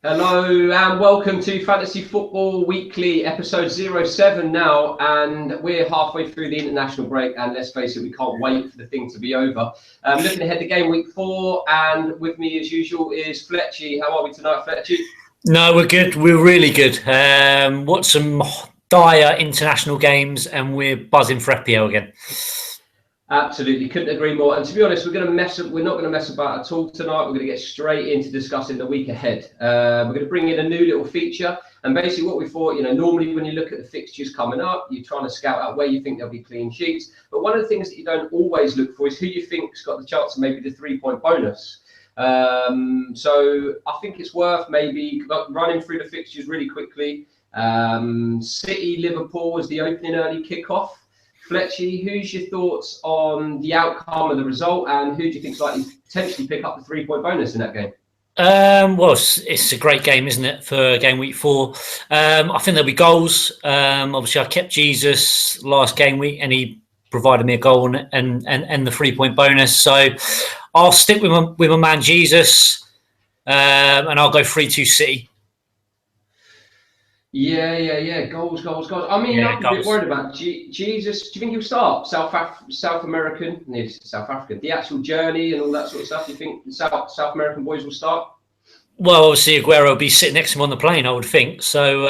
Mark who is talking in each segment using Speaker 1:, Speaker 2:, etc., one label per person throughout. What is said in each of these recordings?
Speaker 1: Hello and welcome to Fantasy Football Weekly, episode 07 now, and we're halfway through the international break, and let's face it, we can't wait for the thing to be over. Looking ahead to game week 4, and with me as usual is Fletchy. How are we tonight, Fletchy?
Speaker 2: No, we're good. We're really good. Watched some dire international games, and we're buzzing for FPL again.
Speaker 1: Absolutely, couldn't agree more. And to be honest, we're not going to mess about at all tonight. We're going to get straight into discussing the week ahead. We're going to bring in a new little feature. And basically what we thought, normally when you look at the fixtures coming up, you're trying to scout out where you think there'll be clean sheets. But one of the things that you don't always look for is who you think's got the chance of maybe the 3-point bonus. So I think it's worth maybe running through the fixtures really quickly. City, Liverpool is the opening early kickoff. Fletchy, who's your thoughts on the outcome of the result, and who do you think is likely to potentially pick up the 3-point bonus in that game?
Speaker 2: Well, it's a great game, isn't it, for game week 4? I think there'll be goals. Obviously, I kept Jesus last game week, and he provided me a goal and the 3-point bonus. So I'll stick with my man Jesus, and I'll go 3-2 City.
Speaker 1: Yeah. Goals. I mean, I'm a bit worried about Jesus. Do you think he'll start South American? South African. The actual journey and all that sort of stuff. Do you think South American boys will start?
Speaker 2: Well, obviously Aguero will be sitting next to him on the plane, I would think. So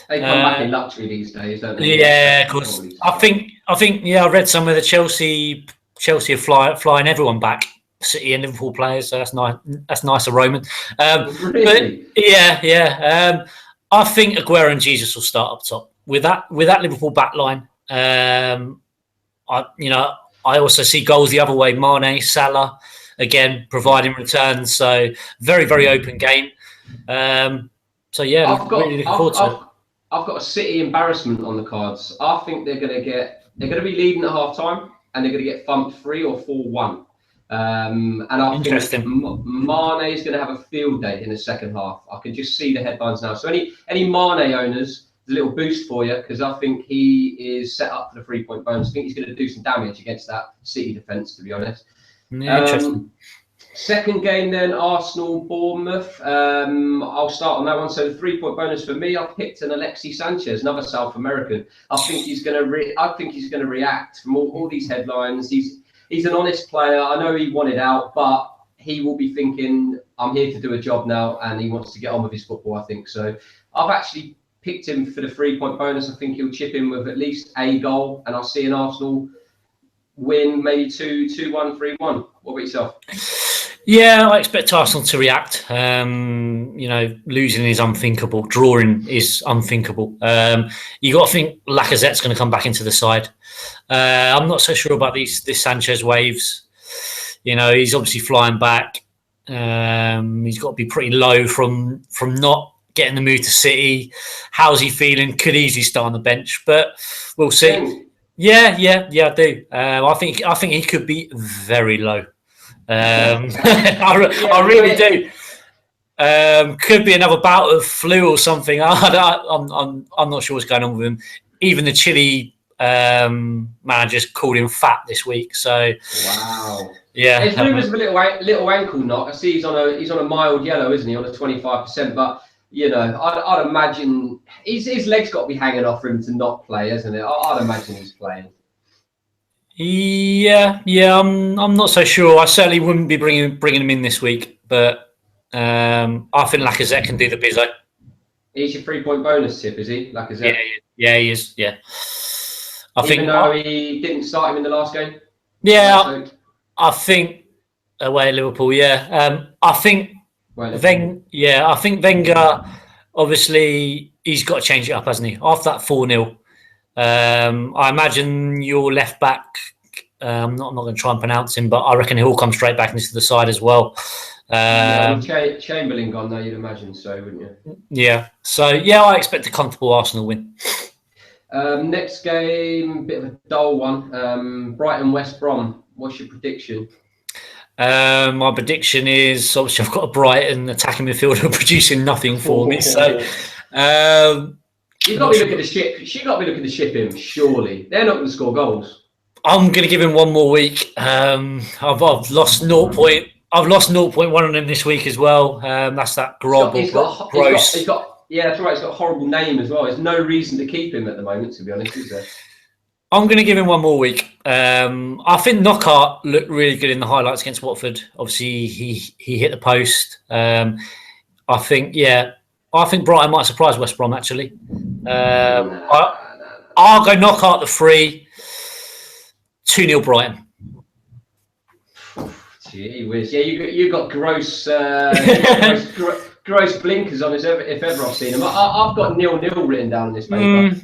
Speaker 1: they come back in luxury these days, don't they?
Speaker 2: Yeah, because I think I read somewhere that Chelsea are flying everyone back. City and Liverpool players, so that's nice. That's nice of Roman.
Speaker 1: Really?
Speaker 2: But yeah. I think Aguero and Jesus will start up top with that Liverpool back line. I also see goals the other way. Mane, Salah, again providing returns. So very, very open game. So yeah, really looking forward to it.
Speaker 1: I've got a City embarrassment on the cards. I think they're going to be leading at half time, and they're going to get thumped 3 or 4-1. And I think Mane is going to have a field day in the second half. I can just see the headlines now. So any Mane owners, a little boost for you, because I think he is set up for the 3-point bonus. I think he's going to do some damage against that City defence, to be honest.
Speaker 2: Yeah, interesting.
Speaker 1: Second game then, Arsenal-Bournemouth. I'll start on that one. So the 3-point bonus for me, I've picked an Alexis Sanchez, another South American. I think he's going to react from all these headlines. He's an honest player. I know he wanted out, but he will be thinking, I'm here to do a job now, and he wants to get on with his football, I think. So I've actually picked him for the 3-point bonus. I think he'll chip in with at least a goal, and I'll see an Arsenal win, maybe 2-1, 3-1. What about yourself?
Speaker 2: Yeah, I expect Arsenal to react. Losing is unthinkable. Drawing is unthinkable. You got to think Lacazette's going to come back into the side. I'm not so sure about this Sanchez waves. He's obviously flying back. He's got to be pretty low from not getting the move to City. How's he feeling? Could easily start on the bench, but we'll see. Yeah, I do. I think he could be very low. I really do. Could be another bout of flu or something. I'm not sure what's going on with him. Even the Chile manager's called him fat this week. So
Speaker 1: wow.
Speaker 2: Yeah,
Speaker 1: there's rumours of a little ankle knock. I see he's on a mild yellow, isn't he? On a 25%. But I'd imagine his legs got to be hanging off for him to not play, isn't it? I'd imagine he's playing.
Speaker 2: Yeah. I'm not so sure. I certainly wouldn't be bringing him in this week, but I think Lacazette can do the bizzo.
Speaker 1: He's your 3-point bonus tip, is he? Lacazette.
Speaker 2: Yeah, he is. Yeah.
Speaker 1: Even though he didn't start him in the last game.
Speaker 2: Yeah, I think away at Liverpool. Yeah, I think Wenger. Obviously, he's got to change it up, hasn't he? After that 4-0. I imagine your left back. I'm not going to try and pronounce him, but I reckon he'll come straight back into the side as well.
Speaker 1: Chamberlain gone though, you'd imagine so, wouldn't you?
Speaker 2: Yeah. So I expect a comfortable Arsenal win.
Speaker 1: Next game, bit of a dull one. Brighton West Brom. What's your prediction?
Speaker 2: My prediction is obviously I've got a Brighton attacking midfielder producing nothing for me. So
Speaker 1: you've got to be looking to ship. You've got to be looking to ship him. Surely they're not going to score goals.
Speaker 2: I'm going to give him one more week. I've lost 0. I've lost 0.1 on him this week as well. That's that Gross.
Speaker 1: He's got, yeah, that's right. He's got a horrible name as well. There's no reason to keep him at the moment, to be honest, is there?
Speaker 2: I'm going to give him one more week. I think Knockaert looked really good in the highlights against Watford. Obviously, he hit the post. I think Brighton might surprise West Brom, actually. I'll go Knockaert the 3, 2-0 Brighton.
Speaker 1: Gee whiz. Yeah, you got gross gross blinkers on us if ever I've seen them. I've got 0-0 written down on this paper.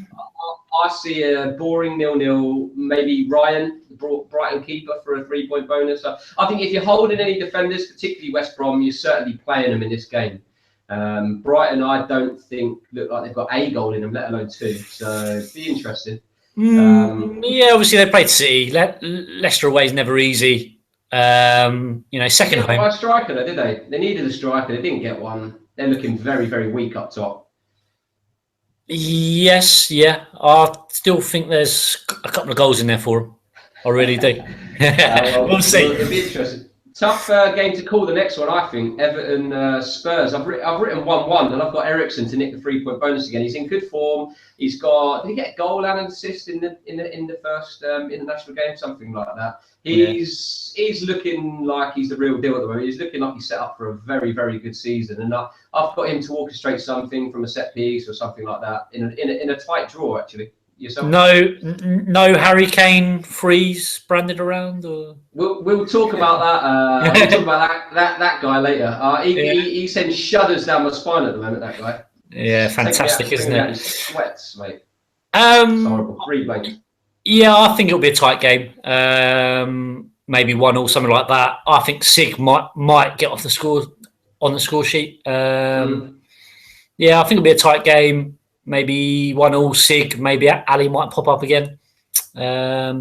Speaker 1: I see a boring 0-0, maybe Ryan, the Brighton keeper, for a 3-point bonus. So I think if you're holding any defenders, particularly West Brom, you're certainly playing them in this game. Brighton, I don't think look like they've got a goal in them, let alone 2. So it'd be interesting.
Speaker 2: Yeah, obviously they played City. Leicester away is never easy. Second home.
Speaker 1: A striker, though, did they? They needed a striker. They didn't get one. They're looking very, very weak up top.
Speaker 2: Yes, yeah. I still think there's a couple of goals in there for them. I really do. We'll see.
Speaker 1: It'll be interesting. Tough game to call the next one, I think. Everton Spurs. I've written 1-1, and I've got Eriksen to nick the 3-point bonus again. He's in good form. He's got. Did he get a goal and an assist in the first international game? Something like that. He's looking like he's the real deal at the moment. He's looking like he's set up for a very, very good season, and I've got him to orchestrate something from a set piece or something like that in a tight draw, actually. Yourself?
Speaker 2: No Harry Kane freeze branded around, or
Speaker 1: we'll talk about that. We'll talk about that guy later. He sends shudders down my spine at the moment. That guy.
Speaker 2: Yeah, fantastic, isn't it?
Speaker 1: Sweats, mate. It's horrible. 3 blanks.
Speaker 2: Yeah, I think it'll be a tight game. Maybe 1-1, something like that. I think Sig might get off the score on the score sheet. Yeah, I think it'll be a tight game. Maybe 1-1 Sig. Maybe Ali might pop up again.
Speaker 1: Yeah,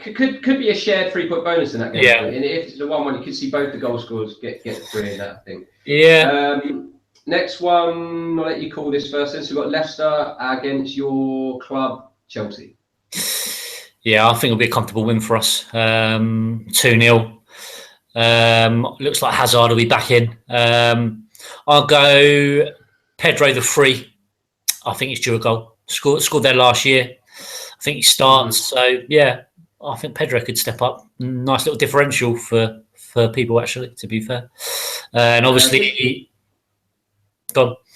Speaker 1: could be a shared 3-point bonus in that game. Yeah, and if it's a 1-1, you could see both the goal scorers get the 3 in that, I think.
Speaker 2: Yeah.
Speaker 1: Next one, I'll let you call this first. Since we've got Leicester against your club, Chelsea.
Speaker 2: Yeah, I think it'll be a comfortable win for us. 2-0. Looks like Hazard will be back in. I'll go Pedro the 3. I think he's due a goal. Scored there last year. I think he starts. So, yeah, I think Pedro could step up. Nice little differential for people, actually, to be fair. And obviously...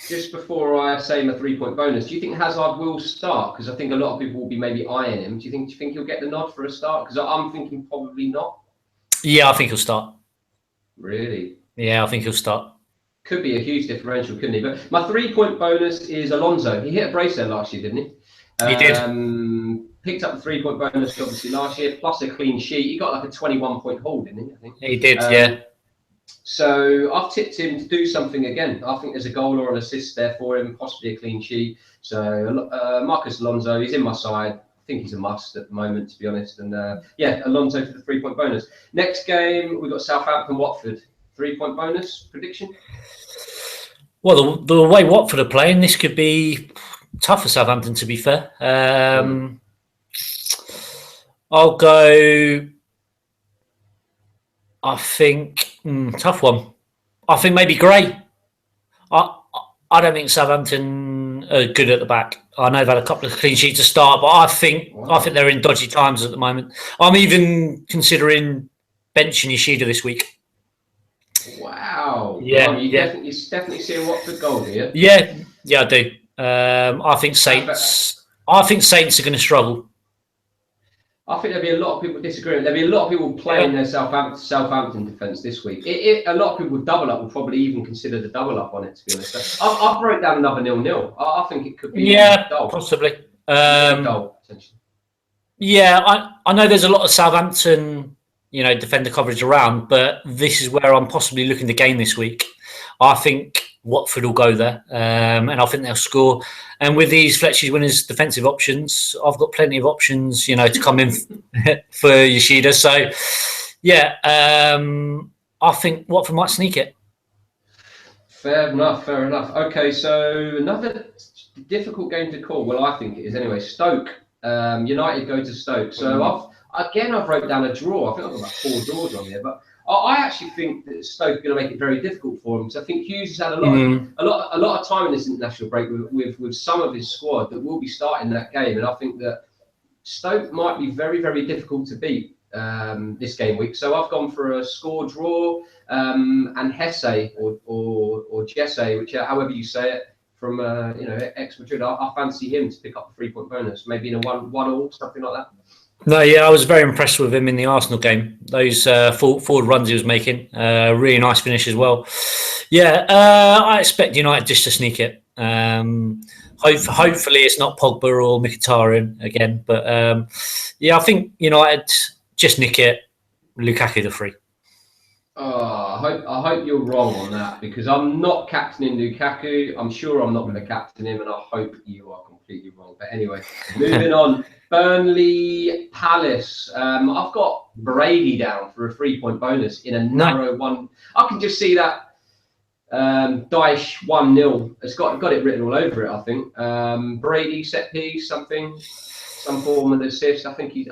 Speaker 1: Just before I say my 3-point bonus, do you think Hazard will start? Because I think a lot of people will be maybe eyeing him. Do you think he'll get the nod for a start? Because I'm thinking probably not.
Speaker 2: Yeah, I think he'll start.
Speaker 1: Really?
Speaker 2: Yeah, I think he'll start.
Speaker 1: Could be a huge differential, couldn't he? But my 3-point bonus is Alonso. He hit a brace there last year, didn't he?
Speaker 2: He did.
Speaker 1: Picked up the 3-point bonus, obviously, last year, plus a clean sheet. He got like a 21-point hold, didn't he? I think.
Speaker 2: He did, yeah.
Speaker 1: So I've tipped him to do something again. I think there's a goal or an assist there for him, possibly a clean sheet. So Marcus Alonso, he's in my side. I think he's a must at the moment, to be honest. And Alonso for the 3-point bonus. Next game, we've got Southampton-Watford. 3-point bonus prediction?
Speaker 2: Well, the way Watford are playing, this could be tough for Southampton, to be fair. I'll go... I think tough one. I think maybe Gray. I don't think Southampton are good at the back. I know they've had a couple of clean sheets to start, but I think they're in dodgy times at the moment. I'm even considering benching Yoshida this week.
Speaker 1: Wow.
Speaker 2: Yeah,
Speaker 1: Definitely see a Watford goal here.
Speaker 2: Yeah, I do. I think Saints are going to struggle.
Speaker 1: I think there'll be a lot of people disagreeing. There'll be a lot of people playing their Southampton defence this week. A lot of people double up will probably even consider the double up on it, to be honest. I've wrote down another 0-0. I think it could be
Speaker 2: possibly.
Speaker 1: Goal, essentially.
Speaker 2: Yeah, I know there's a lot of Southampton, defender coverage around, but this is where I'm possibly looking to gain this week. I think Watford will go there, and I think they'll score. And with these Fletchy winners' defensive options, I've got plenty of options, to come in for Yoshida. So, yeah, I think Watford might sneak it.
Speaker 1: Fair enough. Okay, so another difficult game to call. Well, I think it is anyway. Stoke. United go to Stoke. So I've wrote down a draw. I think I've got about 4 draws on here, but I actually think that Stoke are going to make it very difficult for him. Because I think Hughes has had a lot of time in this international break with some of his squad that will be starting that game, and I think that Stoke might be very, very difficult to beat this game week. So I've gone for a score draw and Hesse or Jesse, which however you say it, from ex-Madrid. I fancy him to pick up the 3-point bonus, maybe in a 1-1 something like that.
Speaker 2: No, yeah, I was very impressed with him in the Arsenal game. Those forward runs he was making, really nice finish as well. Yeah, I expect United just to sneak it. Hopefully it's not Pogba or Mkhitaryan again, but yeah, I think United just nick it. Lukaku the free.
Speaker 1: Oh, I hope you're wrong on that, because I'm not captaining Lukaku. I'm sure I'm not going to captain him, and I hope you are completely wrong. But anyway, moving on. Burnley Palace. I've got Brady down for a 3-point bonus in a narrow one. I can just see that Dyche 1-0. It's got it written all over it, I think. Brady set piece, some form of assist. I think he's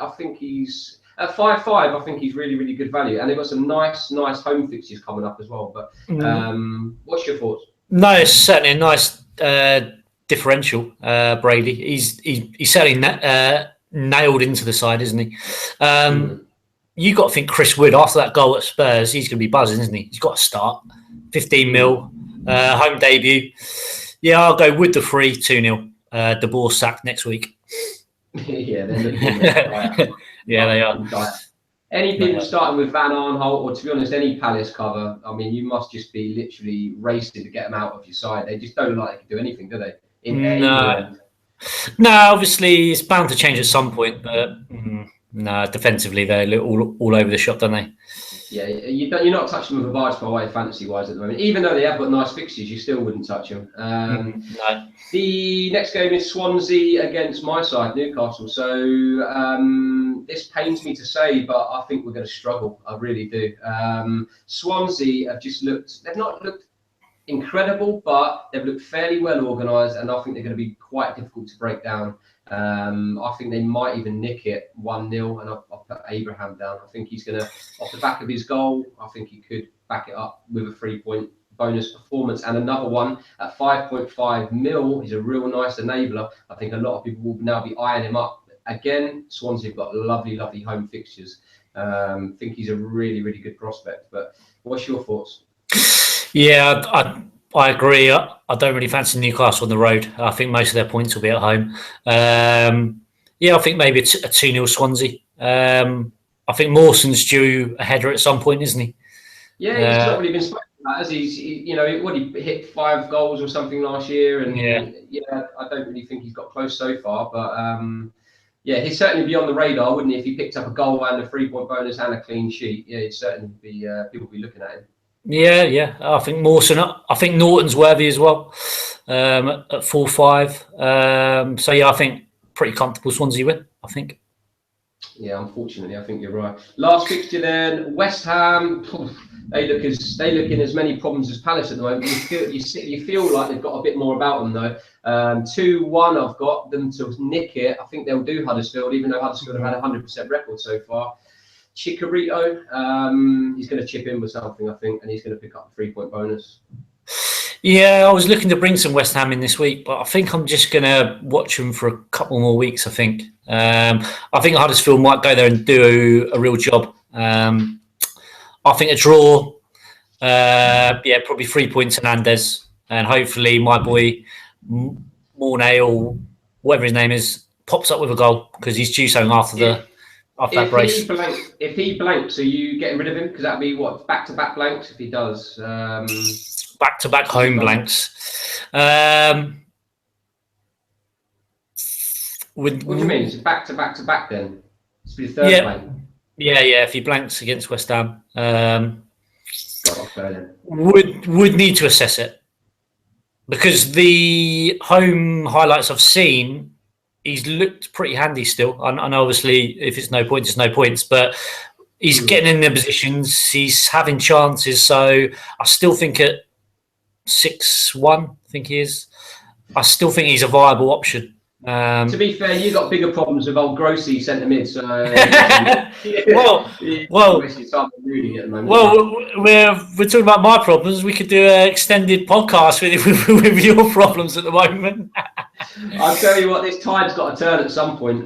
Speaker 1: at 5-5. I think he's really, really good value, and they've got some nice home fixtures coming up as well. But what's your thoughts?
Speaker 2: No, it's certainly a nice differential. Brady, he's certainly nailed into the side, isn't he? You got to think Chris Wood, after that goal at Spurs, he's going to be buzzing, isn't he? He's got to start. 15 mil, home debut. Yeah, I'll go with the free 2-0. De Boer sacked next week.
Speaker 1: Yeah, they're looking
Speaker 2: yeah, they are.
Speaker 1: Any people starting with Van Aanholt, or to be honest, any Palace cover, I mean, you must just be literally racing to get them out of your side. They just don't like they can do anything, do they?
Speaker 2: No, obviously it's bound to change at some point, but no, defensively they look all over the shop, don't they?
Speaker 1: Yeah, you're not touching them with a barge pole away fantasy-wise at the moment. Even though they have got nice fixtures, you still wouldn't touch them.
Speaker 2: No.
Speaker 1: The next game is Swansea against my side, Newcastle. So this pains me to say, but I think we're going to struggle. I really do. Swansea have they've not looked incredible, but they've looked fairly well organised, and I think they're going to be quite difficult to break down. I think they might even nick it 1-0, and I'll put Abraham down. I think he's going to, off the back of his goal, I think he could back it up with a 3-point bonus performance, and another one at 5.5 mil. He's a real nice enabler. I think a lot of people will now be eyeing him up. Again, Swansea have got lovely home fixtures. I think he's a really, really good prospect. But what's your thoughts?
Speaker 2: Yeah, I agree. I don't really fancy Newcastle on the road. I think most of their points will be at home. Yeah, I think maybe a 2-0 Swansea. I think Mawson's due a header at some point, isn't he?
Speaker 1: Yeah, he's not really been spoken about, has he? He hit 5 goals or something last year, and I don't really think he's got close so far. But yeah, he'd certainly be on the radar, wouldn't he? If he picked up a goal and a 3-point bonus and a clean sheet, yeah, he'd certainly be people be looking at him.
Speaker 2: Yeah. I think Mawson. I think Norton's worthy as well at 4-5. So yeah, I think pretty comfortable Swansea win. I think.
Speaker 1: Yeah, unfortunately, I think you're right. Last fixture then, West Ham. They look in as many problems as Palace at the moment. You feel like they've got a bit more about them though. 2-1, I've got them to nick it. I think they'll do Huddersfield, even though Huddersfield have had a 100% record so far. Chicharito, he's going to chip in with something, I think, and he's going to pick up a 3-point bonus.
Speaker 2: Yeah, I was looking to bring some West Ham in this week, but I think I'm just going to watch them for a couple more weeks, I think. I think Huddersfield might go there and do a real job. I think a draw, probably 3 points Hernandez, and hopefully my boy Mornay, or whatever his name is, pops up with a goal, because he's due something after that brace.
Speaker 1: If he blanks, are you getting rid of him? Because that'd be back-to-back blanks if he does.
Speaker 2: Back-to-back home blanks.
Speaker 1: What do you mean? It's back-to-back then? It's be the third blank.
Speaker 2: Yeah. If he blanks against West Ham, would need to assess it, because the home highlights I've seen, he's looked pretty handy still. I know obviously if it's no points, it's no points, but he's getting in the positions, he's having chances. So I still think at 6-1, I think he is. I still think he's a viable option.
Speaker 1: To be fair, you got bigger problems with old Grossi centre mid, so
Speaker 2: well, we're talking about my problems. We could do an extended podcast with your problems at the moment.
Speaker 1: I'll tell you what, this tide's got to turn at some point.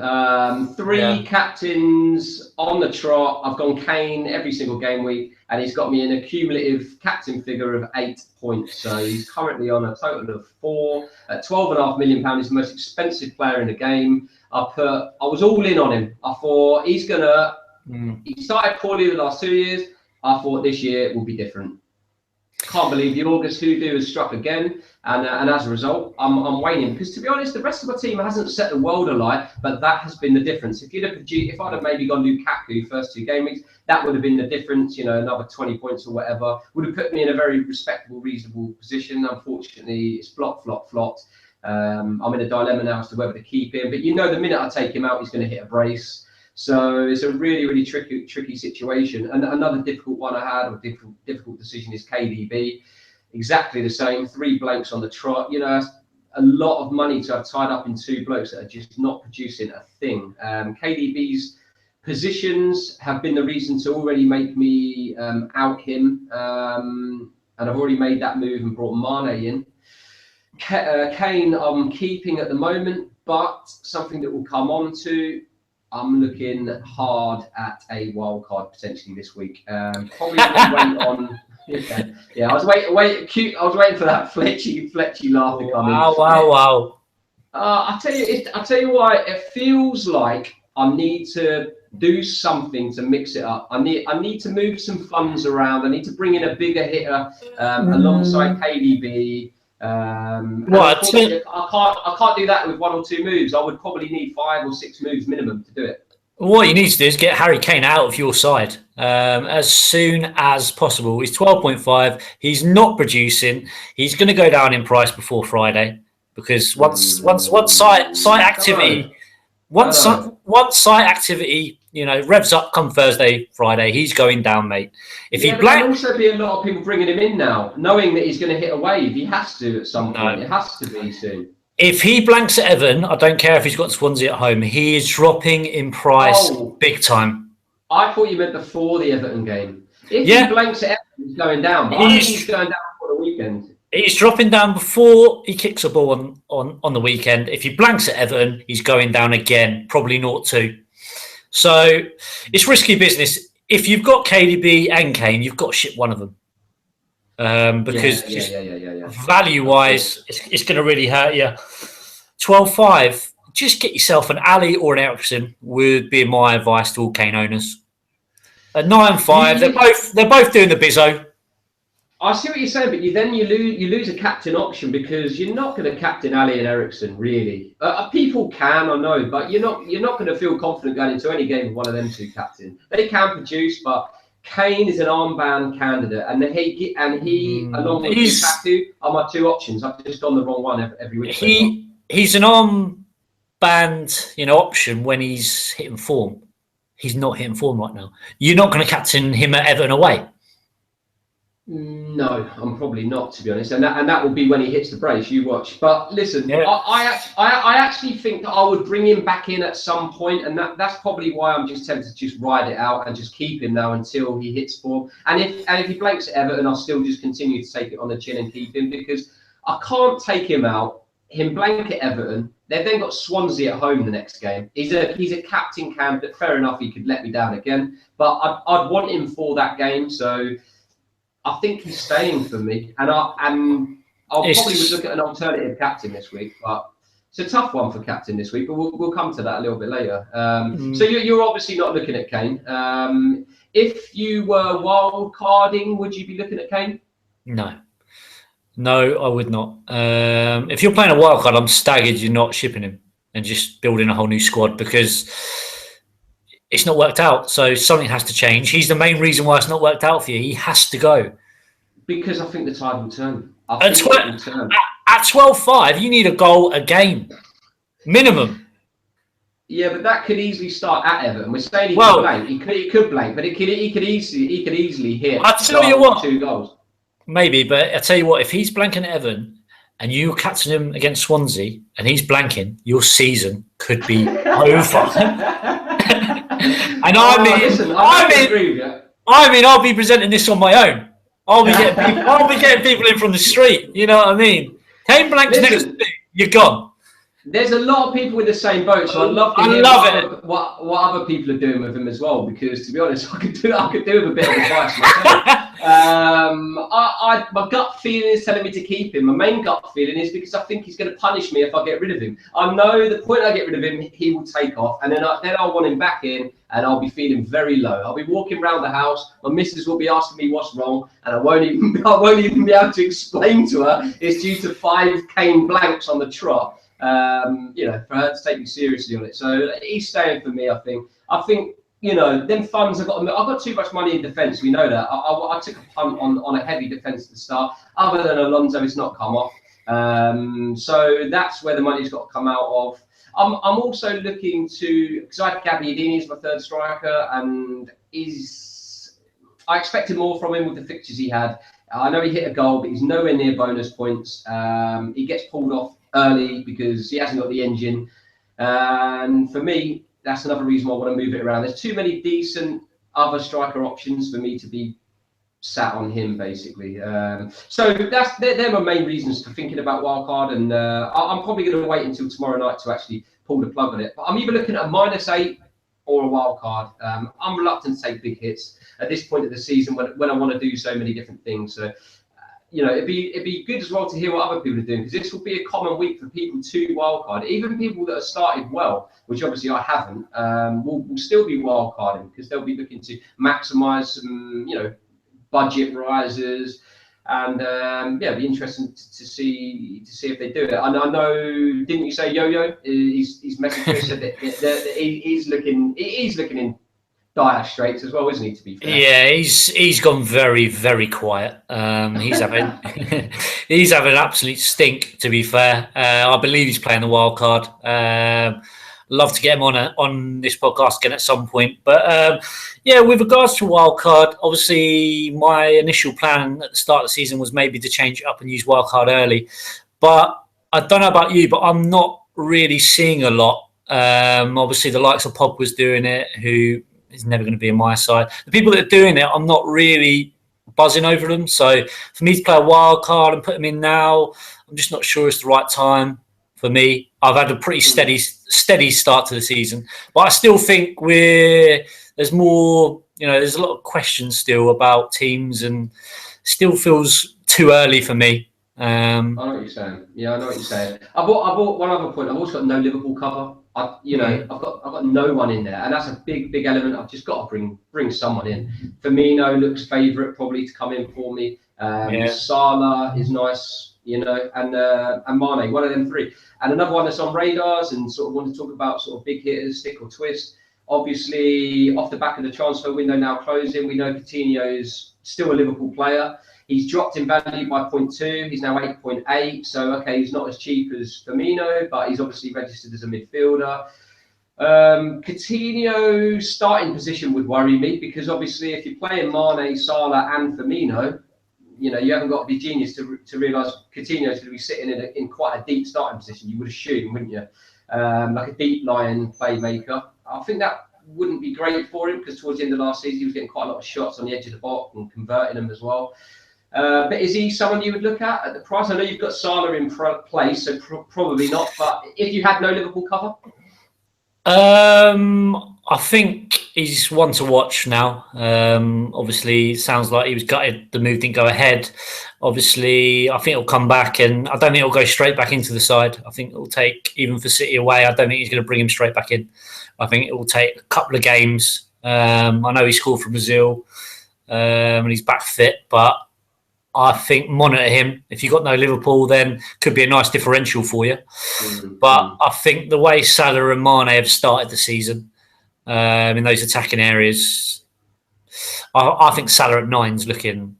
Speaker 1: Three captains on the trot. I've gone Kane every single game week, and he's got me an accumulative captain figure of 8 points. So he's currently on a total of 4 at £12.5 million. He's the most expensive player in the game. I was all in on him. I thought he's gonna. He started poorly the last 2 years. I thought this year will be different. Can't believe the August hoodoo has struck again, and as a result, I'm waning, because to be honest, the rest of my team hasn't set the world alight, but that has been the difference. If I'd have maybe gone Lukaku first 2 game weeks, that would have been the difference. You know, another 20 points or whatever would have put me in a very respectable, reasonable position. Unfortunately, it's flopped. I'm in a dilemma now as to whether to keep him, but you know, the minute I take him out, he's going to hit a brace. So it's a really, really tricky situation. And another difficult one I had, or difficult decision, is KDB. Exactly the same, 3 blanks on the trot. You know, a lot of money to have tied up in 2 blokes that are just not producing a thing. KDB's positions have been the reason to already make me out him. And I've already made that move and brought Mane in. Kane I'm keeping at the moment, but something that we'll come on to, I'm looking hard at a wild card potentially this week. Probably wait on. Yeah. I was waiting for that Fletchy laugh to come in.
Speaker 2: Wow.
Speaker 1: I tell you why. It feels like I need to do something to mix it up. I need to move some funds around. I need to bring in a bigger hitter alongside KDB. I can't do that with 1 or 2 moves. I would probably need 5 or 6 moves minimum to do it.
Speaker 2: What you need to do is get Harry Kane out of your side as soon as possible. He's 12.5. He's not producing. He's going to go down in price before Friday, because once site activity, site activity, you know, revs up come Thursday, Friday, he's going down, mate.
Speaker 1: There'll also be a lot of people bringing him in now, knowing that he's going to hit a wave. He has to at some point. It has to be soon.
Speaker 2: If he blanks at Everton, I don't care if he's got Swansea at home. He is dropping in price big time.
Speaker 1: I thought you meant before the Everton game. If he blanks at Everton, he's going down. But I think he's going down for the weekend.
Speaker 2: He's dropping down before he kicks a ball on the weekend. If he blanks at Everton, he's going down again, probably 0-2. So it's risky business. If you've got KDB and Kane, you've got to ship one of them. Because value-wise, it's going to really hurt you. 12.5, just get yourself an Ali or an Ericsson would be my advice to all Kane owners. At 9.5, they're both doing the bizzo.
Speaker 1: I see what you're saying, but you lose a captain option, because you're not going to captain Ali and Ericsson, really. People can, I know, but you're not going to feel confident going into any game with one of them 2 captain. They can produce, but Kane is an armband candidate, and he along with Lukaku are my 2 options. I've just gone the wrong one every week.
Speaker 2: He's an armband, option when he's hitting form. He's not hitting form right now. You're not going to captain him at Everton away.
Speaker 1: No, I'm probably not, to be honest, and that will be when he hits the brace. You watch. But listen, I actually think that I would bring him back in at some point, and that's probably why I'm just tempted to just ride it out and just keep him now until he hits form. And if he blanks at Everton, I'll still just continue to take it on the chin and keep him, because I can't take him out. Him blank at Everton. They've then got Swansea at home the next game. He's a captain candidate. Fair enough, he could let me down again, but I'd want him for that game. So I think he's staying for me, and I'll probably would look at an alternative captain this week, but it's a tough one for captain this week. But we'll come to that a little bit later. So you're obviously not looking at Kane. If you were wild carding, would you be looking at Kane?
Speaker 2: No, I would not. If you're playing a wild card, I'm staggered you're not shipping him and just building a whole new squad, because it's not worked out. So something has to change. He's the main reason why it's not worked out for you. He has to go.
Speaker 1: Because I think the tide will turn.
Speaker 2: At 12.5, you need a goal a game. Minimum.
Speaker 1: Yeah, but that could easily start at Everton. We're saying he could blank. He could blank, but he could easily hit.
Speaker 2: I'll tell you what.
Speaker 1: 2 goals.
Speaker 2: Maybe, but I tell you what, if he's blanking at Everton and you captain him against Swansea and he's blanking, your season could be over. And I mean, I'll be presenting this on my own. I'll be getting people in from the street. You know what I mean? Kane blanks next to you, you're gone.
Speaker 1: There's a lot of people in the same boat, so I'd love to hear what other people are doing with him as well. Because to be honest, I could do with a bit of advice myself. My gut feeling is telling me to keep him. My main gut feeling is because I think he's going to punish me if I get rid of him. I know the point I get rid of him, he will take off, and then I'll want him back in, and I'll be feeling very low. I'll be walking around the house. My missus will be asking me what's wrong, and I won't even be able to explain to her it's due to 5 Kane blanks on the trot. For her to take me seriously on it. So he's staying for me, I think. Them funds I've got too much money in defence. We know that. I took a punt on a heavy defence at the start. Other than Alonso, it's not come off. So that's where the money's got to come out of. I'm also looking to, because I had Gabbiadini as my third striker, and I expected more from him with the fixtures he had. I know he hit a goal, but he's nowhere near bonus points. He gets pulled off early because he hasn't got the engine. And for me, that's another reason why I want to move it around. There's too many decent other striker options for me to be sat on him, basically. So they're my main reasons for thinking about wildcard. And I'm probably going to wait until tomorrow night to actually pull the plug on it. But I'm either looking at a -8 or a wildcard. I'm reluctant to take big hits at this point of the season when I want to do so many different things. So, it'd be good as well to hear what other people are doing, because this will be a common week for people to wildcard. Even people that have started well, which obviously I haven't, will still be wildcarding because they'll be looking to maximise some, budget rises, and it'd be interesting to see if they do it. And I know, didn't you say Yo-Yo? He's messaged said that he's looking in dire straits as well, isn't he? To be fair.
Speaker 2: Yeah, he's gone very, very quiet. He's having an absolute stink. To be fair, I believe he's playing the wild card. Love to get him on this podcast again at some point. But with regards to wild card, obviously my initial plan at the start of the season was maybe to change it up and use wild card early. But I don't know about you, but I'm not really seeing a lot. Obviously the likes of Pogba's doing it, who is never going to be on my side. The people that are doing it, I'm not really buzzing over them. So for me to play a wild card and put them in now, I'm just not sure it's the right time for me. I've had a pretty steady start to the season, but I still think there's more, there's a lot of questions still about teams, and still feels too early for me.
Speaker 1: I know what you're saying. Yeah, I know what you're saying. I bought one other point. I've also got no Liverpool cover. I've got no one in there, and that's a big element. I've just got to bring someone in. Firmino looks favourite probably to come in for me. Salah is nice, and Mane, one of them three. And another one that's on radars and sort of want to talk about sort of big hitters, stick or twist. Obviously, off the back of the transfer window now closing, we know Coutinho is still a Liverpool player. He's dropped in value by 0.2. He's now 8.8. So, okay, he's not as cheap as Firmino, but he's obviously registered as a midfielder. Coutinho's starting position would worry me, because obviously if you're playing Mane, Salah and Firmino, you haven't got to be genius to realise Coutinho's going to be sitting in quite a deep starting position, you would assume, wouldn't you? Like a deep lying playmaker. I think that wouldn't be great for him, because towards the end of last season he was getting quite a lot of shots on the edge of the box and converting them as well. But is he someone you would look at the price? I know you've got Salah in place, so probably not. But if you had no Liverpool cover?
Speaker 2: I think he's one to watch now. Obviously, it sounds like he was gutted the move didn't go ahead. Obviously, I think he'll come back, and I don't think he'll go straight back into the side. I think it'll take, even for City away, I don't think he's going to bring him straight back in. I think it will take a couple of games. I know he scored for Brazil, and he's back fit, but I think monitor him. If you've got no Liverpool, then could be a nice differential for you. But I think the way Salah and Mane have started the season in those attacking areas, I think Salah at 9's looking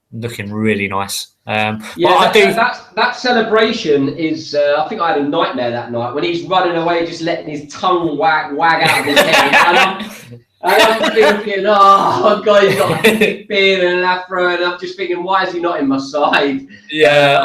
Speaker 2: really nice.
Speaker 1: That celebration is. I think I had a nightmare that night when he's running away, just letting his tongue wag out of his head. And I'm thinking, oh God, he's got a big beard and an afro, and I'm just thinking, why is he not in my side?
Speaker 2: Yeah,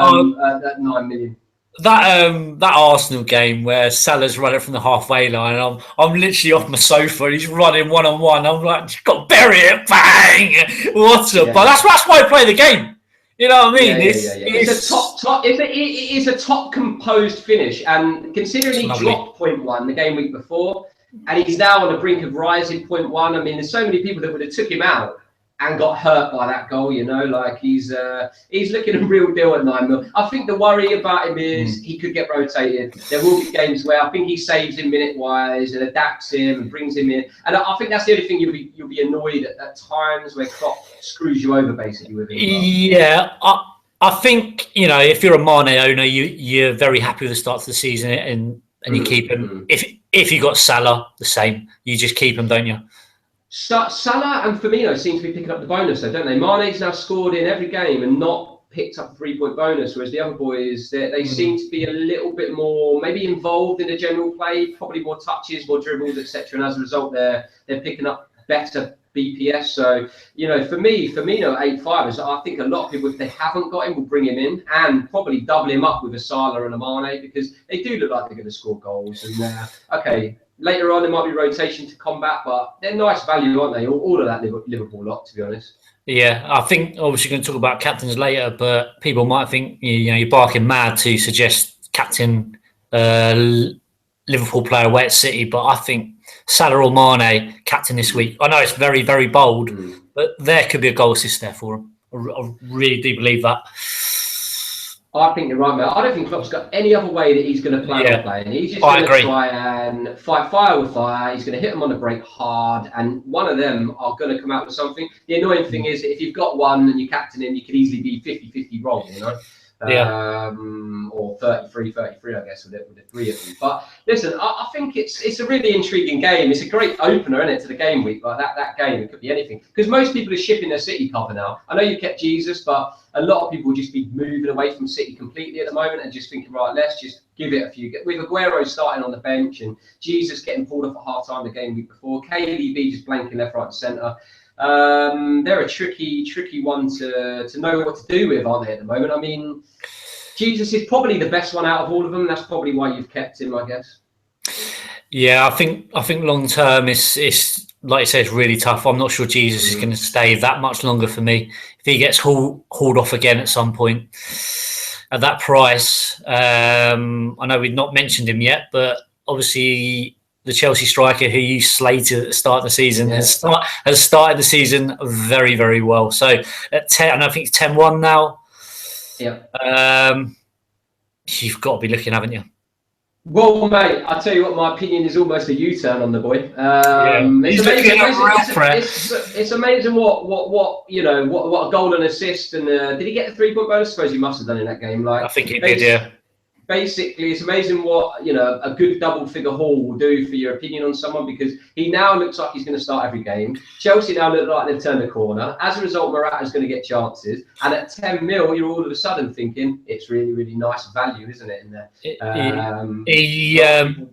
Speaker 1: at 9 million.
Speaker 2: that Arsenal game where Salah's running from the halfway line, and I'm literally off my sofa, and he's running 1-on-1. I'm like, you've got to bury it, bang! What's up? But that's why I play the game. You know what I mean?
Speaker 1: It's a top. It is a top composed finish, and considering he dropped 0.1 the game week before, and he's now on the brink of rising 0.1. I mean, there's so many people that would have took him out and got hurt by that goal. You know, like he's looking a real deal at 9 mil. I think the worry about him is he could get rotated. There will be games where I think he saves him minute wise and adapts him and brings him in. And I think that's the only thing you'll be annoyed at times where Klopp screws you over basically with him.
Speaker 2: Yeah, I think, you know, if you're a Mane owner, you're very happy with the start of the season and you keep him. If you got Salah, the same. You just keep him, don't you?
Speaker 1: Salah and Firmino seem to be picking up the bonus, though, don't they? Mane's now scored in every game and not picked up a 3-point bonus, whereas the other boys, they seem to be a little bit more maybe involved in the general play, probably more touches, more dribbles, etc. And as a result, they're picking up better BPS. So, you know, for me, Firmino at 8.5 is, I think a lot of people, if they haven't got him, will bring him in and probably double him up with a Salah and a Mane, because they do look like they're going to score goals. And okay, later on there might be rotation to combat, but they're nice value, aren't they? All of that Liverpool lot, to be honest.
Speaker 2: Yeah, I think obviously going to talk about captains later, but people might think, you know, you're barking mad to suggest captain Liverpool player away at City, but I think Salah or Mane captain this week. I know it's very, very bold, but there could be a goal assist there for him. I really do believe that.
Speaker 1: I think you're right, mate. I don't think Klopp's got any other way that he's going to plan on playing. He's just going to try and fight fire with fire. He's going to hit them on the break hard, and one of them are going to come out with something. The annoying thing is, if you've got one and you captain him, you could easily be 50-50 wrong, you know? Or 33, I guess, with the three of them. But listen, I think it's a really intriguing game. It's a great opener, isn't it, to the game week? Like that game, it could be anything. Because most people are shipping their City cover now. I know you kept Jesus, but a lot of people will just be moving away from City completely at the moment and just thinking, right, let's just give it a few. With Aguero starting on the bench and Jesus getting pulled off at half time the game week before, KDB just blanking left, right, and centre. They're a tricky one to know what to do with, aren't they, at the moment? I mean, Jesus is probably the best one out of all of them. That's probably why you've kept him, I guess.
Speaker 2: Yeah, I think long term it's like you say, it's really tough. I'm not sure Jesus is going to stay that much longer for me. If he gets hauled off again at some point at that price, I know we've not mentioned him yet, but obviously the Chelsea striker who you slated at the start of the season has started the season very, very well. So at 10, and I think it's 10-1 now. Yeah. You've got to be looking, haven't you?
Speaker 1: Well, mate, I tell you what, my opinion is almost a U-turn on the boy. It's amazing what you know, what a goal and assist, and did he get a 3-point bonus? I suppose he must have done in that game. Like,
Speaker 2: I think he did, yeah.
Speaker 1: Basically, it's amazing what, you know, a good double-figure haul will do for your opinion on someone, because he now looks like he's going to start every game. Chelsea now look like they've turned the corner. As a result, Morata's going to get chances. And at 10 mil, you're all of a sudden thinking it's really, really nice value, isn't it? In there, we'll be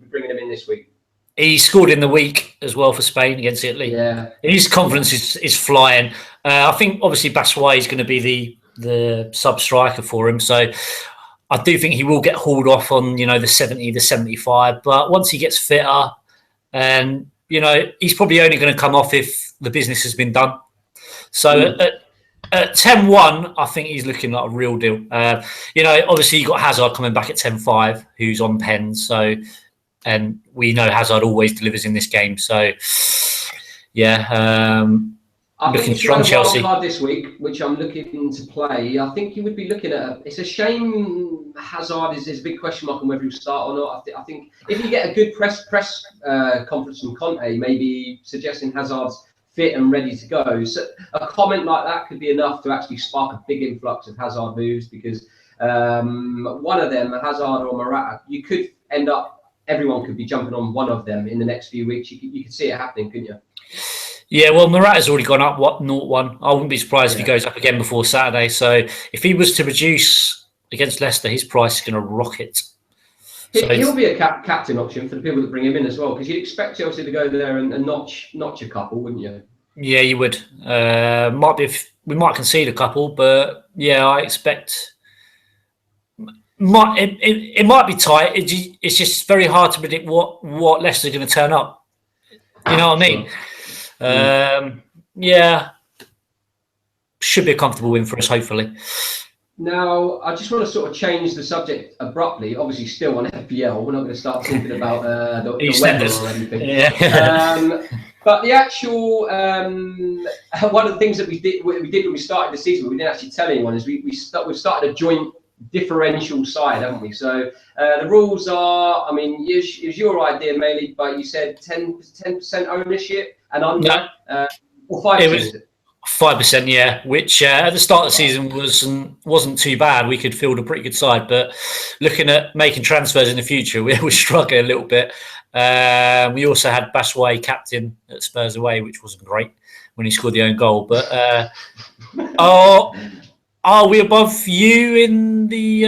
Speaker 1: bringing him in this week.
Speaker 2: He scored in the week as well for Spain against Italy.
Speaker 1: Yeah,
Speaker 2: his confidence is flying. I think obviously Batshuayi is going to be the sub striker for him. So I do think he will get hauled off on, you know, the 70, the 75. But once he gets fitter, and, you know, he's probably only going to come off if the business has been done. So at 10-1, I think he's looking like a real deal. You know, obviously you've got Hazard coming back at 10-5, who's on pens. So, and we know Hazard always delivers in this game. So, yeah.
Speaker 1: I
Speaker 2: looking
Speaker 1: think
Speaker 2: strong, Chelsea.
Speaker 1: Card this week, which I'm looking to play. I think you would be looking at. It's a shame Hazard is a big question mark on whether he'll start or not. I think if you get a good press conference from Conte, maybe suggesting Hazard's fit and ready to go. So a comment like that could be enough to actually spark a big influx of Hazard moves, because one of them, Hazard or Morata, you could end up. Everyone could be jumping on one of them in the next few weeks. You could see it happening, couldn't you?
Speaker 2: Yeah, well, Morata's already gone up, 0-1. I wouldn't be surprised if he goes up again before Saturday. So if he was to reduce against Leicester, his price is going to rocket. So
Speaker 1: he'll be a captain option for the people that bring him in as well, because you'd expect Chelsea to go there and notch a couple, wouldn't you?
Speaker 2: Yeah, you would. We might concede a couple, but yeah, I expect it might be tight. It's just very hard to predict what Leicester are going to turn up. You know what I mean?
Speaker 1: Sure.
Speaker 2: Yeah, should be a comfortable win for us, hopefully.
Speaker 1: Now, I just want to sort of change the subject abruptly. Obviously, still on FPL. We're not going to start thinking about the weather or anything.
Speaker 2: Yeah.
Speaker 1: But the actual one of the things that we did when we started the season, but we didn't actually tell anyone, is we've started a joint differential side, haven't we? So the rules are, I mean, it was your idea mainly, but you said 10% ownership and under, or 5%.
Speaker 2: 5%, yeah, which at the start of the season wasn't too bad. We could field a pretty good side, but looking at making transfers in the future, we're struggling a little bit. We also had Kane Captain at Spurs away, which wasn't great when he scored the own goal. But are we above you in the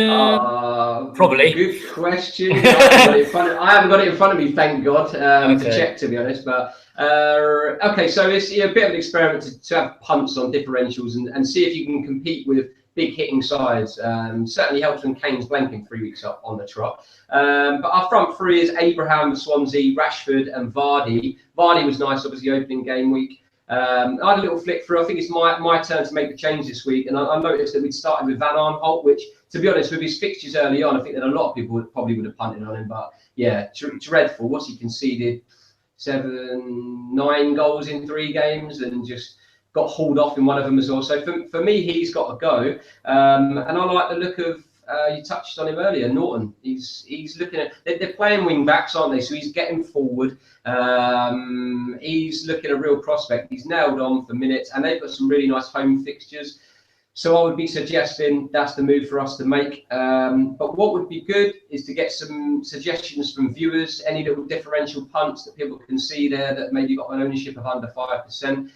Speaker 2: probably?
Speaker 1: Good question. I haven't got it in front of me, thank God, to check, to be honest. But okay, so it's a bit of an experiment to have punts on differentials and see if you can compete with big hitting sides. Certainly helps when Kane's blanking 3 weeks up on the trot. But our front three is Abraham, Swansea, Rashford, and Vardy. Vardy was nice, obviously, opening game week. I had a little flick through. I think it's my turn to make the change this week, and I noticed that we'd started with Van Aanholt, which, to be honest, with his fixtures early on, I think that a lot of people probably would have punted on him. But yeah, dreadful. What's he conceded? 9 goals in 3 games, and just got hauled off in one of them as well. So for me, he's got to go. And I like the look of. You touched on him earlier, Norton. He's looking at. They're playing wing backs, aren't they? So he's getting forward. He's looking a real prospect. He's nailed on for minutes, and they've got some really nice home fixtures. So I would be suggesting that's the move for us to make. But what would be good is to get some suggestions from viewers, any little differential punts that people can see there that maybe got an ownership of under 5%.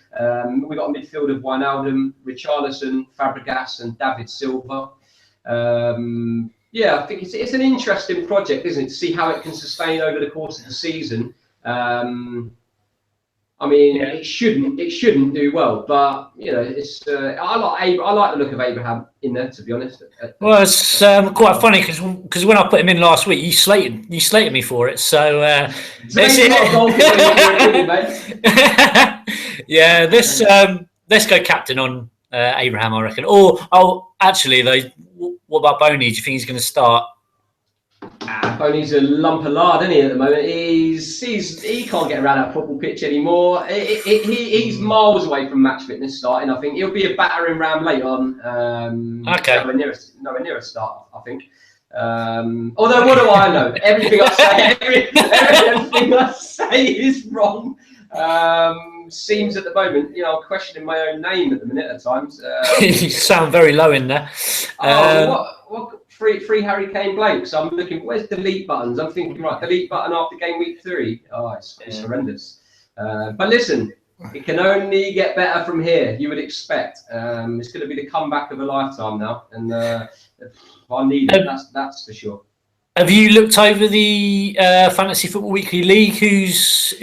Speaker 1: We've got a midfield of Wijnaldum, Richarlison, Fabregas, and David Silva. Yeah, I think it's an interesting project, isn't it, to see how it can sustain over the course of the season. I mean, it shouldn't do well, but you know, it's. I like the look of Abraham in there, to be honest.
Speaker 2: Well, it's quite funny because when I put him in last week, you slated me for it. So yeah, let's go captain on Abraham, I reckon. Or actually though, what about Boney? Do you think he's going to start?
Speaker 1: Boney's a lump of lard, isn't he, at the moment? He can't get around that football pitch anymore. He's miles away from match fitness starting. I think he'll be a battering ram late on. Nowhere near a start, I think. Although, what do I know? Everything I say is wrong. Seems at the moment, you know, I'm questioning my own name at the minute at times.
Speaker 2: You sound very low in there.
Speaker 1: What free Harry Kane blanks? I'm looking. Where's delete buttons? I'm thinking, right, delete button after game week 3. Oh, it's horrendous. But listen, it can only get better from here. You would expect. It's going to be the comeback of a lifetime now, and I need it. That's for sure.
Speaker 2: Have you looked over the Fantasy Football Weekly League? Who's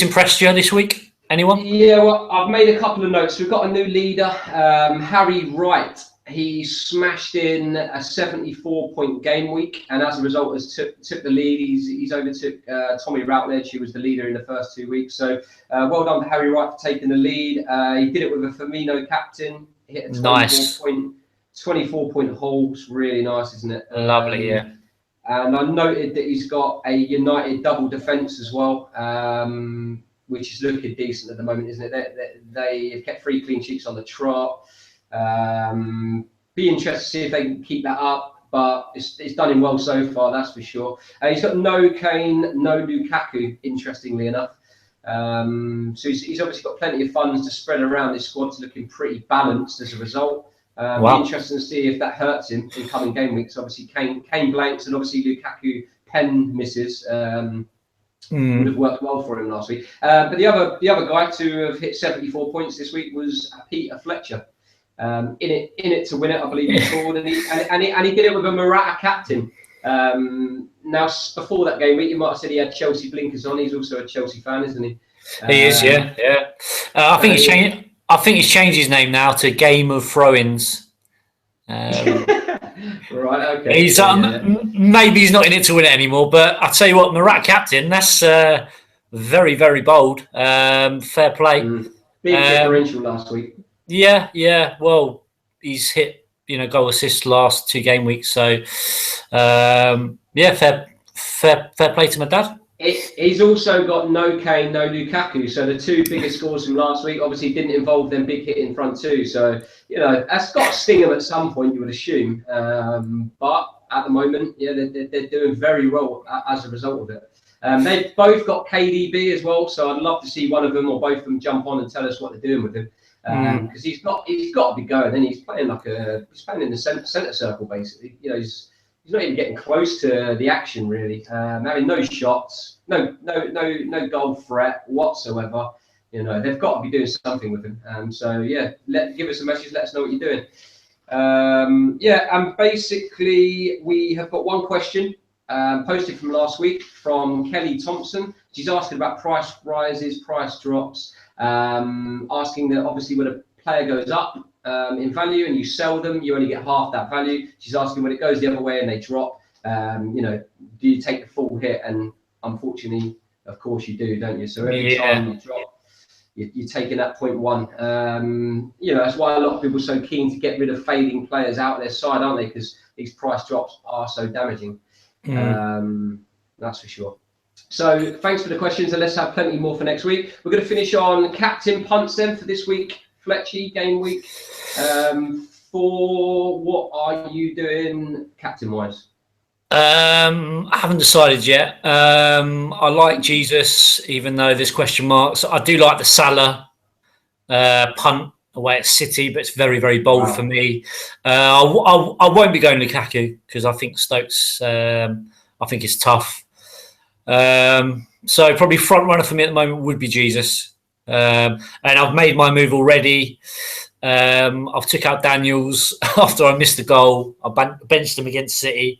Speaker 2: impressed you this week? Anyone?
Speaker 1: Yeah, well, I've made a couple of notes. We've got a new leader, Harry Wright. He smashed in a 74-point game week, and as a result, has took the lead. He's overtook Tommy Routledge, who was the leader in the first 2 weeks. So well done to Harry Wright for taking the lead. He did it with a Firmino captain. Hit a 24-point haul. It's really nice, isn't it?
Speaker 2: Lovely, yeah.
Speaker 1: And I noted that he's got a United double defence as well, which is looking decent at the moment, isn't it? They have kept 3 clean sheets on the trot. Be interested to see if they can keep that up, but it's done him well so far, that's for sure. He's got no Kane, no Lukaku, interestingly enough. So he's obviously got plenty of funds to spread around. His squad's looking pretty balanced as a reshave. Be interesting to see if that hurts him in coming game weeks. Obviously, Kane blanks, and obviously Lukaku pen misses. Would have worked well for him last week. But the other guy to have hit 74 points this week was Peter Fletcher. In it to win it, I believe he scored, and he did it with a Morata captain. Now, before that game week, you might have said he had Chelsea blinkers on. He's also a Chelsea fan, isn't he?
Speaker 2: He is, yeah. I think he's changed. I think he's changed his name now to Game of Throw-ins.
Speaker 1: Right. right, okay.
Speaker 2: He's maybe he's not in it to win it anymore, but I'll tell you what, Marat captain, that's very, very bold. Fair play.
Speaker 1: Big differential last week.
Speaker 2: Yeah. Well, he's hit goal assist last 2 game weeks, so fair play to my dad.
Speaker 1: He's also got no Kane, no Lukaku, so the 2 biggest scores from last week obviously didn't involve them big hit in front too. So that's got to sting them at some point, you would assume. But at the moment, they're doing very well as a result of it. They've both got KDB as well, so I'd love to see one of them or both of them jump on and tell us what they're doing with him, because he's got to be going. And he's playing in the centre circle basically. He's not even getting close to the action really. Having no shots, no goal threat whatsoever. They've got to be doing something with him. Give us a message. Let us know what you're doing. And basically we have got one question posted from last week from Kelly Thompson. She's asking about price rises, price drops, asking that obviously when a player goes up in value and you sell them, you only get half that value. She's asking when it goes the other way and they drop, do you take the full hit? And unfortunately, of course you do, don't you? So every time you drop, you're taking that 0.1. That's why a lot of people are so keen to get rid of fading players out of their side, aren't they? Because these price drops are so damaging. That's for sure. So thanks for the questions, and let's have plenty more for next week. We're going to finish on captain punts then for this week. Fletchy, game week. For what are you doing captain wise?
Speaker 2: I haven't decided yet. I like Jesus, even though there's question marks. I do like the Salah punt away at City, but it's very, very bold for me. I won't be going Lukaku because I think Stokes, I think it's tough. So probably front runner for me at the moment would be Jesus. And I've made my move already. I've took out Daniels after I missed the goal. I benched him against City.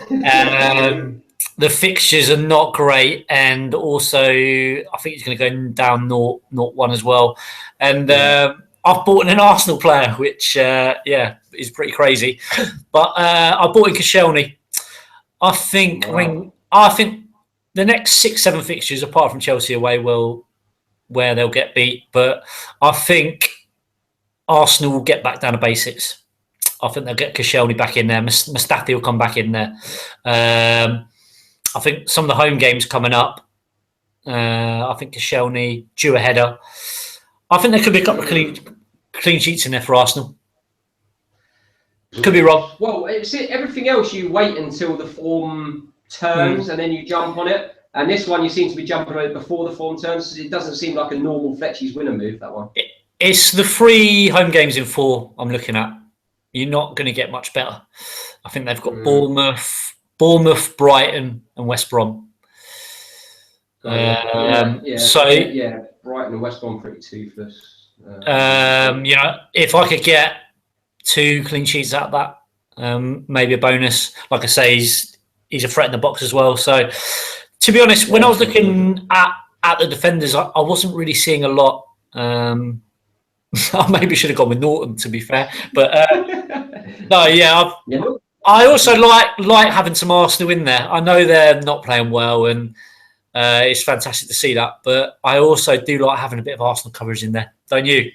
Speaker 2: The fixtures are not great, and also I think he's going to go down 0-1 as well. And I've bought an Arsenal player, which is pretty crazy. But I bought in Koscielny. I think the next 6-7 fixtures, apart from Chelsea away, where they'll get beat. But I think Arsenal will get back down to basics. I think they'll get Koscielny back in there. Mustafi will come back in there. I think some of the home games coming up, I think Koscielny, due a header. I think there could be a couple of clean sheets in there for Arsenal. Could be wrong.
Speaker 1: Well, everything else you wait until the form turns and then you jump on it. And this one you seem to be jumping on it before the form turns. It doesn't seem like a normal Fletchy's winner move, that one.
Speaker 2: It's the 3 home games in 4 I'm looking at. You're not going to get much better. I think they've got Bournemouth, Brighton, and West Brom.
Speaker 1: Brighton and West Brom pretty toothless.
Speaker 2: If I could get 2 clean sheets out of that, maybe a bonus. Like I say, he's a threat in the box as well. So, to be honest, when I was looking at the defenders, I wasn't really seeing a lot. I maybe should have gone with Norton, to be fair. But I also like having some Arsenal in there. I know they're not playing well, and it's fantastic to see that. But I also do like having a bit of Arsenal coverage in there, don't you?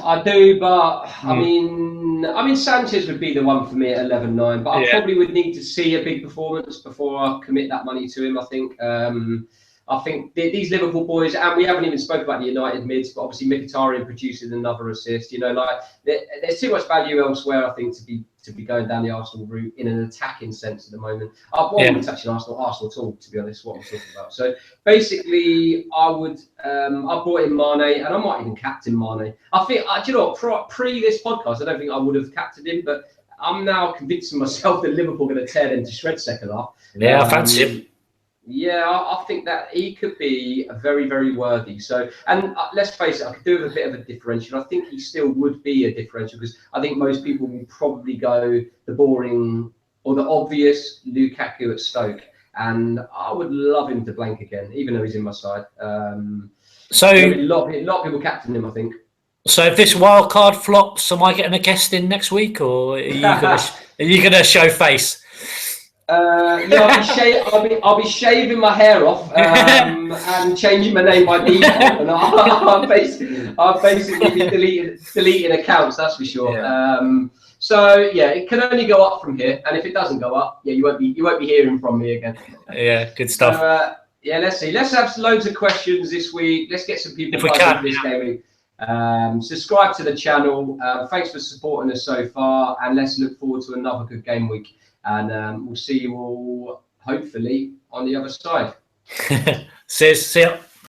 Speaker 1: I do, but I mean, Sanchez would be the one for me at 11-9. But I probably would need to see a big performance before I commit that money to him. I think these Liverpool boys, and we haven't even spoken about the United mids, but obviously Mkhitaryan producing another assist. There's too much value elsewhere, I think, to be going down the Arsenal route in an attacking sense at the moment. I won't be touching Arsenal at all, to be honest, what I'm talking about. So basically, I brought in Mane, and I might even captain Mane. I think, pre this podcast, I don't think I would have captained him, but I'm now convincing myself that Liverpool are going to tear them to shreds second half.
Speaker 2: Yeah, I fancy him.
Speaker 1: Yeah, I think that he could be very, very worthy. So, and let's face it, I could do with a bit of a differential. I think he still would be a differential because I think most people will probably go the boring or the obvious Lukaku at Stoke. And I would love him to blank again, even though he's in my side.
Speaker 2: So
Speaker 1: a lot of people captain him, I think.
Speaker 2: So if this wild card flops, am I getting a guest in next week, or are Are you going to show face?
Speaker 1: Yeah, I'll be shaving my hair off and changing my name by default, and I'll basically be deleting accounts. That's for sure.
Speaker 2: Yeah.
Speaker 1: So yeah, it can only go up from here, and if it doesn't go up, yeah, you won't be hearing from me again.
Speaker 2: Yeah, good stuff.
Speaker 1: So, yeah, let's see. Let's have loads of questions this week. Let's get some people into this game week. Subscribe to the channel. Thanks for supporting us so far, and let's look forward to another good game week. And we'll see you all hopefully on the other side.
Speaker 2: See ya.